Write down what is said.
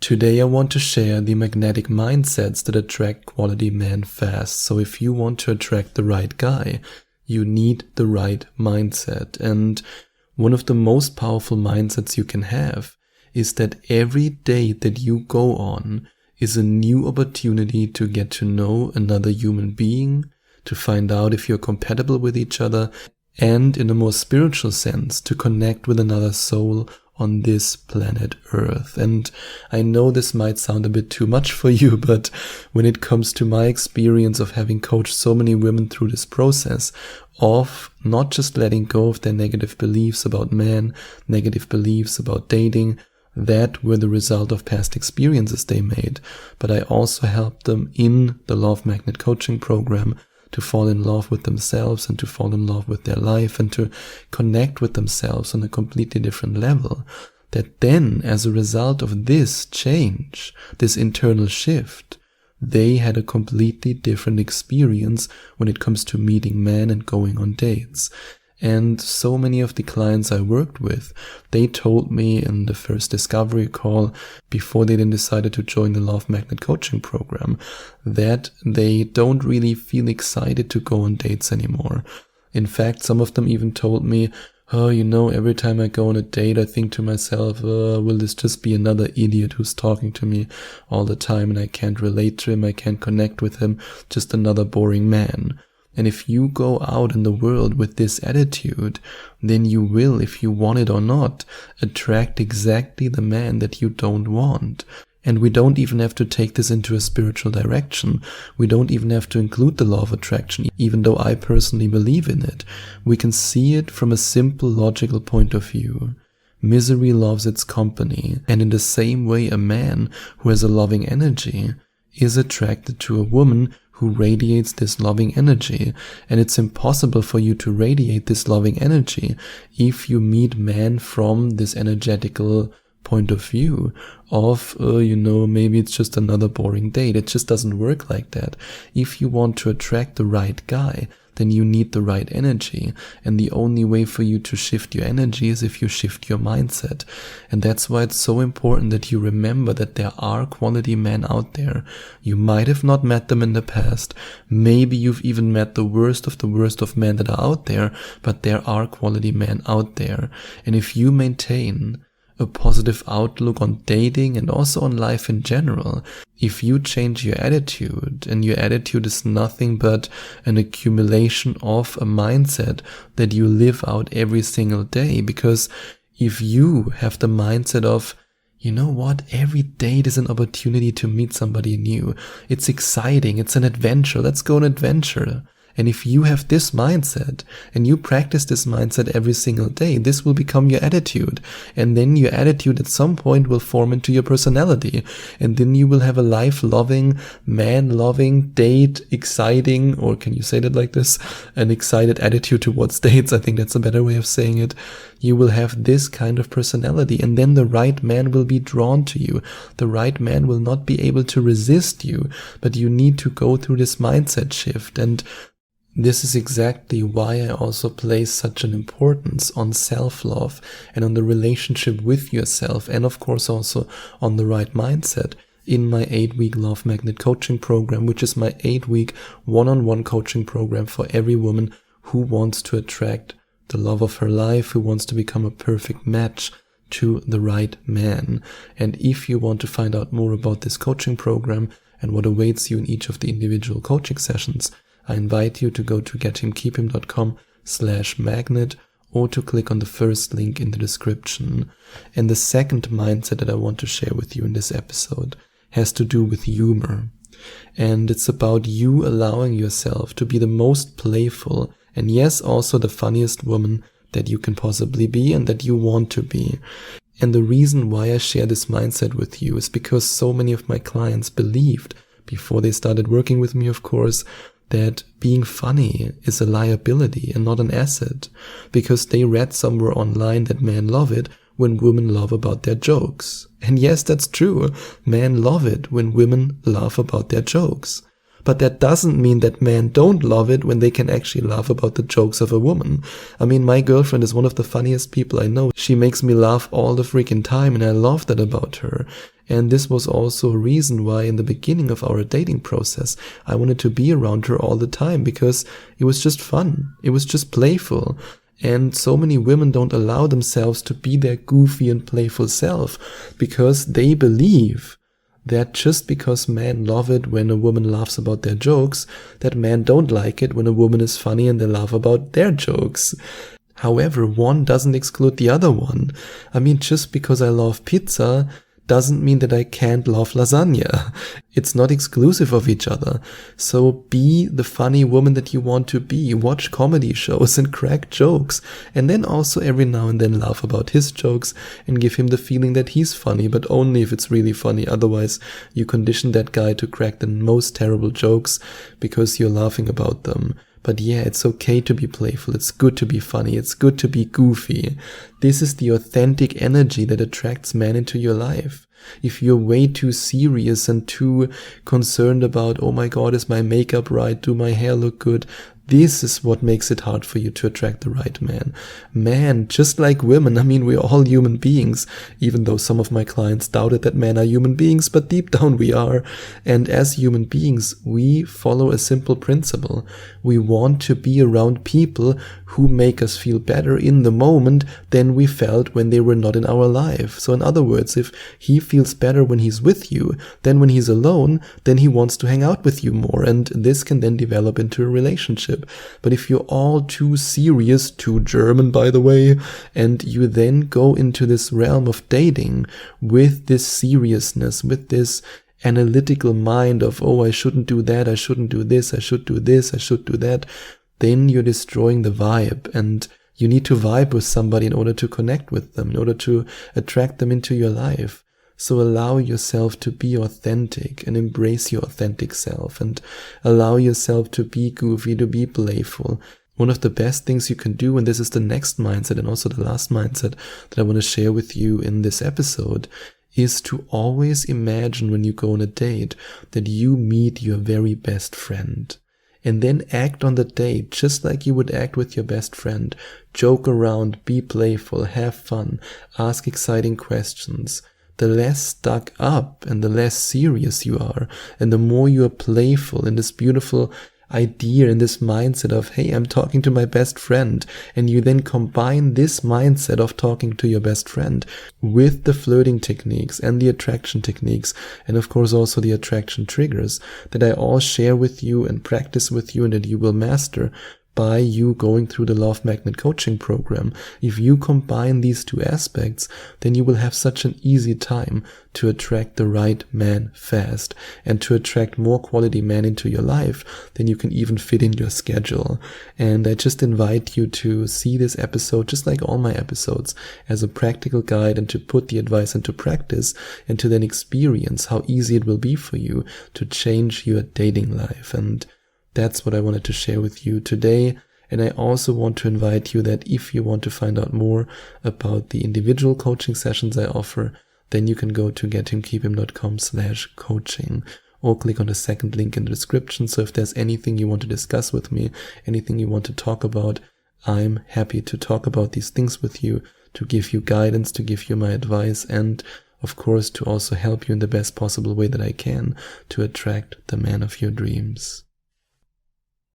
Today I want to share the magnetic mindsets that attract quality men fast. So if you want to attract the right guy, you need the right mindset. And one of the most powerful mindsets you can have is that every date that you go on is a new opportunity to get to know another human being, to find out if you're compatible with each other, and in a more spiritual sense, to connect with another soul on this planet Earth. And I know this might sound a bit too much for you, but when it comes to my experience of having coached so many women through this process of not just letting go of their negative beliefs about men, negative beliefs about dating, that were the result of past experiences they made, but I also helped them in the Love Magnet coaching program to fall in love with themselves and to fall in love with their life and to connect with themselves on a completely different level. That then, as a result of this change, this internal shift, they had a completely different experience when it comes to meeting men and going on dates. And so many of the clients I worked with, they told me in the first discovery call, before they then decided to join the Love Magnet coaching program, that they don't really feel excited to go on dates anymore. In fact, some of them even told me, every time I go on a date, I think to myself, will this just be another idiot who's talking to me all the time and I can't relate to him, I can't connect with him, just another boring man. And if you go out in the world with this attitude, then you will, if you want it or not, attract exactly the man that you don't want. And we don't even have to take this into a spiritual direction. We don't even have to include the law of attraction, even though I personally believe in it. We can see it from a simple logical point of view. Misery loves its company. And in the same way, a man who has a loving energy is attracted to a woman who radiates this loving energy. And it's impossible for you to radiate this loving energy if you meet men from this energetical point of view of, maybe it's just another boring date. It just doesn't work like that. If you want to attract the right guy, then you need the right energy. And the only way for you to shift your energy is if you shift your mindset. And that's why it's so important that you remember that there are quality men out there. You might have not met them in the past. Maybe you've even met the worst of men that are out there, but there are quality men out there. And if you maintain a positive outlook on dating and also on life in general, if you change your attitude, and your attitude is nothing but an accumulation of a mindset that you live out every single day, because if you have the mindset of, every date is an opportunity to meet somebody new, it's exciting, it's an adventure, let's go on an adventure. And if you have this mindset and you practice this mindset every single day, this will become your attitude. And then your attitude at some point will form into your personality. And then you will have a life-loving, man-loving, date, exciting, or can you say that like this? An excited attitude towards dates. I think that's a better way of saying it. You will have this kind of personality, and then the right man will be drawn to you. The right man will not be able to resist you, but you need to go through this mindset shift. And this is exactly why I also place such an importance on self-love and on the relationship with yourself, and of course also on the right mindset in my 8-week Love Magnet coaching program, which is my 8-week one-on-one coaching program for every woman who wants to attract the love of her life, who wants to become a perfect match to the right man. And if you want to find out more about this coaching program and what awaits you in each of the individual coaching sessions, I invite you to go to gethimkeephim.com/magnet or to click on the first link in the description. And the second mindset that I want to share with you in this episode has to do with humor. And it's about you allowing yourself to be the most playful and yes, also the funniest woman that you can possibly be and that you want to be. And the reason why I share this mindset with you is because so many of my clients believed, before they started working with me, of course, that being funny is a liability and not an asset, because they read somewhere online that men love it when women laugh about their jokes. And yes, that's true. Men love it when women laugh about their jokes. But that doesn't mean that men don't love it when they can actually laugh about the jokes of a woman. I mean, my girlfriend is one of the funniest people I know. She makes me laugh all the freaking time, and I love that about her. And this was also a reason why in the beginning of our dating process, I wanted to be around her all the time, because it was just fun. It was just playful. And so many women don't allow themselves to be their goofy and playful self, because they believe that just because men love it when a woman laughs about their jokes, that men don't like it when a woman is funny and they laugh about their jokes. However, one doesn't exclude the other one. I mean, just because I love pizza doesn't mean that I can't love lasagna. It's not exclusive of each other. So be the funny woman that you want to be. Watch comedy shows and crack jokes. And then also every now and then laugh about his jokes and give him the feeling that he's funny, but only if it's really funny. Otherwise, you condition that guy to crack the most terrible jokes because you're laughing about them. But yeah, it's okay to be playful. It's good to be funny. It's good to be goofy. This is the authentic energy that attracts men into your life. If you're way too serious and too concerned about, oh my God, is my makeup right? Do my hair look good? This is what makes it hard for you to attract the right man. Man, just like women, I mean, we're all human beings, even though some of my clients doubted that men are human beings, but deep down we are. And as human beings, we follow a simple principle. We want to be around people who make us feel better in the moment than we felt when they were not in our life. So in other words, if he feels better when he's with you than when he's alone, then he wants to hang out with you more. And this can then develop into a relationship. But if you're all too serious, too German by the way, and you then go into this realm of dating with this seriousness, with this analytical mind of, oh, I shouldn't do that, I shouldn't do this, I should do this, I should do that, then you're destroying the vibe. And you need to vibe with somebody in order to connect with them, in order to attract them into your life. So allow yourself to be authentic and embrace your authentic self, and allow yourself to be goofy, to be playful. One of the best things you can do, and this is the next mindset and also the last mindset that I want to share with you in this episode, is to always imagine when you go on a date that you meet your very best friend. And then act on the date just like you would act with your best friend. Joke around, be playful, have fun, ask exciting questions. The less stuck up and the less serious you are, and the more you are playful in this beautiful idea, in this mindset of, hey, I'm talking to my best friend, and you then combine this mindset of talking to your best friend with the flirting techniques and the attraction techniques, and of course also the attraction triggers that I all share with you and practice with you and that you will master by you going through the Love Magnet coaching program. If you combine these two aspects, then you will have such an easy time to attract the right man fast and to attract more quality men into your life than you can even fit in your schedule. And I just invite you to see this episode, just like all my episodes, as a practical guide and to put the advice into practice and to then experience how easy it will be for you to change your dating life. And that's what I wanted to share with you today. And I also want to invite you that if you want to find out more about the individual coaching sessions I offer, then you can go to gethimkeephim.com/coaching or click on the second link in the description. So if there's anything you want to discuss with me, anything you want to talk about, I'm happy to talk about these things with you, to give you guidance, to give you my advice, and of course to also help you in the best possible way that I can to attract the man of your dreams.